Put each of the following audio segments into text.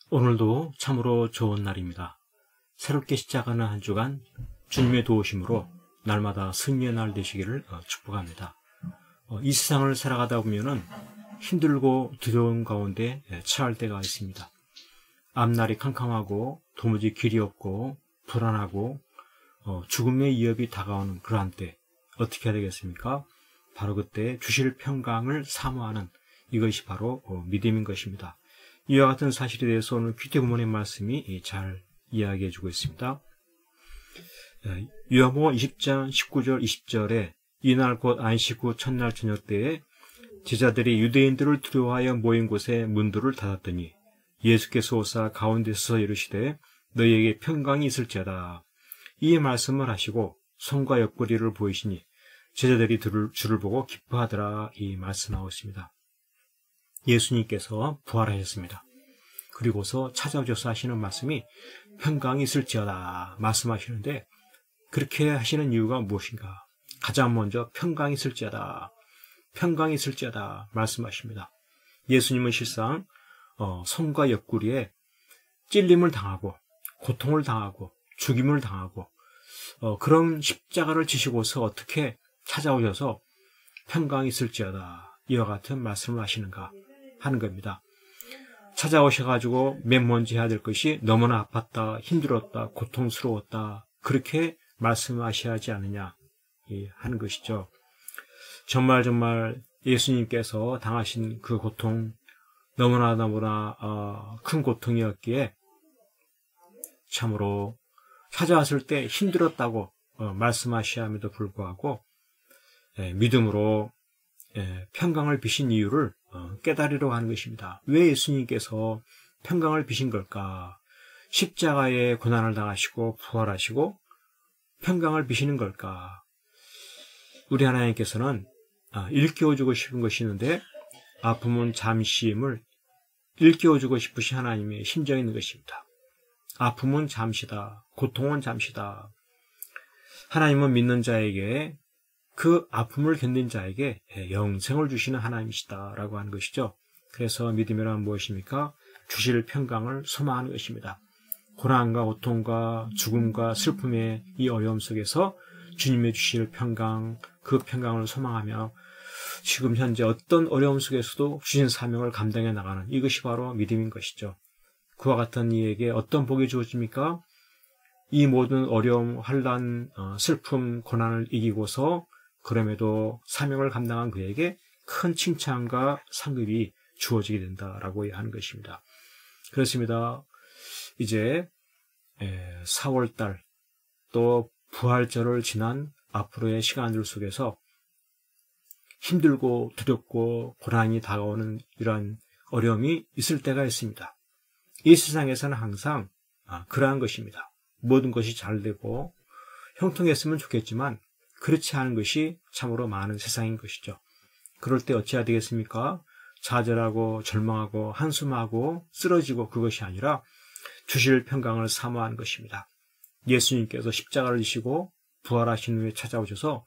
오늘도 참으로 좋은 날입니다. 새롭게 시작하는 한 주간 주님의 도우심으로 날마다 승리의 날 되시기를 축복합니다. 이 세상을 살아가다 보면은 힘들고 두려운 가운데 처할 때가 있습니다. 앞날이 캄캄하고 도무지 길이 없고 불안하고 죽음의 위협이 다가오는 그러한 때 어떻게 해야 되겠습니까? 바로 그때 주실 평강을 사모하는 이것이 바로 믿음인 것입니다. 이와 같은 사실에 대해서 오늘 귀태구문의 말씀이 잘 이야기해 주고 있습니다. 요한복음 20장 19절 20절에 이날 곧 안식 후 첫날 저녁 때에 제자들이 유대인들을 두려워하여 모인 곳에 문들을 닫았더니 예수께서 오사 가운데 서서 이르시되 너희에게 평강이 있을지어다. 이 말씀을 하시고 손과 옆구리를 보이시니 제자들이 주를 보고 기뻐하더라. 이 말씀하고 있습니다. 예수님께서 부활하셨습니다. 그리고서 찾아오셔서 하시는 말씀이 평강이 있을지어다 말씀하시는데, 그렇게 하시는 이유가 무엇인가? 가장 먼저 평강이 있을지어다, 평강이 있을지어다 말씀하십니다. 예수님은 실상 손과 옆구리에 찔림을 당하고 고통을 당하고 죽임을 당하고 그런 십자가를 지시고서 어떻게 찾아오셔서 평강이 있을지어다 이와 같은 말씀을 하시는가 하는 겁니다. 찾아오셔가지고 맨 먼저 해야 될 것이 너무나 아팠다, 힘들었다, 고통스러웠다 그렇게 말씀하셔야 하지 않느냐 하는 것이죠. 정말 예수님께서 당하신 그 고통 너무나 큰 고통이었기에 참으로 찾아왔을 때 힘들었다고 말씀하셔야 함에도 불구하고 믿음으로 평강을 비신 이유를 깨달으려고 하는 것입니다. 왜 예수님께서 평강을 비신 걸까? 십자가의 고난을 당하시고 부활하시고 평강을 비시는 걸까? 우리 하나님께서는 일깨워주고 싶은 것이 있는데 아픔은 잠시임을 일깨워주고 싶으신 하나님의 심정이 있는 것입니다. 아픔은 잠시다. 고통은 잠시다. 하나님은 믿는 자에게 그 아픔을 견딘 자에게 영생을 주시는 하나님이시다라고 하는 것이죠. 그래서 믿음이란 무엇입니까? 주실 평강을 소망하는 것입니다. 고난과 고통과 죽음과 슬픔의 이 어려움 속에서 주님의 주실 평강, 그 평강을 소망하며 지금 현재 어떤 어려움 속에서도 주신 사명을 감당해 나가는 이것이 바로 믿음인 것이죠. 그와 같은 이에게 어떤 복이 주어집니까? 이 모든 어려움, 환난, 슬픔, 고난을 이기고서 그럼에도 사명을 감당한 그에게 큰 칭찬과 상급이 주어지게 된다라고 하는 것입니다. 그렇습니다. 이제 4월달 또 부활절을 지난 앞으로의 시간들 속에서 힘들고 두렵고 고난이 다가오는 이러한 어려움이 있을 때가 있습니다. 이 세상에서는 항상 그러한 것입니다. 모든 것이 잘 되고 형통했으면 좋겠지만 그렇지 않은 것이 참으로 많은 세상인 것이죠. 그럴 때 어찌해야 되겠습니까? 좌절하고 절망하고 한숨하고 쓰러지고 그것이 아니라 주실 평강을 사모하는 것입니다. 예수님께서 십자가를 지시고 부활하신 후에 찾아오셔서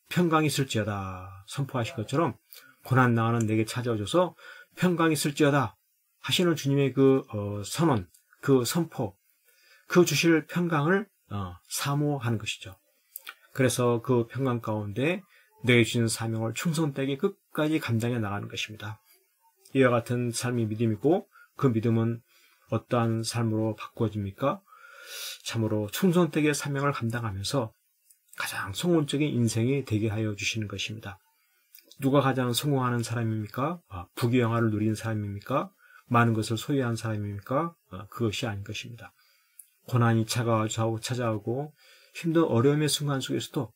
평강이 있을지어다 선포하신 것처럼 고난당하는 내게 찾아오셔서 평강이 있을지어다 하시는 주님의 그 선언, 그 선포, 그 주실 평강을 사모하는 것이죠. 그래서 그 평강 가운데 내게 주신 사명을 충성되게 끝까지 감당해 나가는 것입니다. 이와 같은 삶이 믿음이고 그 믿음은 어떠한 삶으로 바꾸어집니까? 참으로 충성되게 사명을 감당하면서 가장 성공적인 인생이 되게 하여 주시는 것입니다. 누가 가장 성공하는 사람입니까? 부귀영화를 누린 사람입니까? 많은 것을 소유한 사람입니까? 그것이 아닌 것입니다. 고난이 찾아오고 힘든 어려움의 순간 속에서도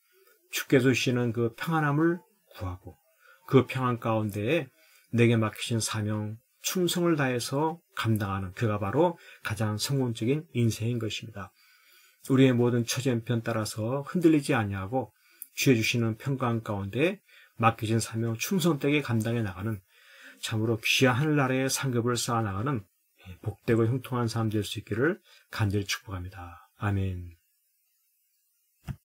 주께서 주시는 그 평안함을 구하고 그 평안 가운데에 내게 맡기신 사명, 충성을 다해서 감당하는 그가 바로 가장 성공적인 인생인 것입니다. 우리의 모든 처지형편 따라서 흔들리지 아니하고 주여 주시는 평강 가운데 맡기신 사명 충성되게 감당해 나가는 참으로 귀한 하늘나라의 상급을 쌓아나가는 복되고 형통한 삶 될 수 있기를 간절히 축복합니다. 아멘.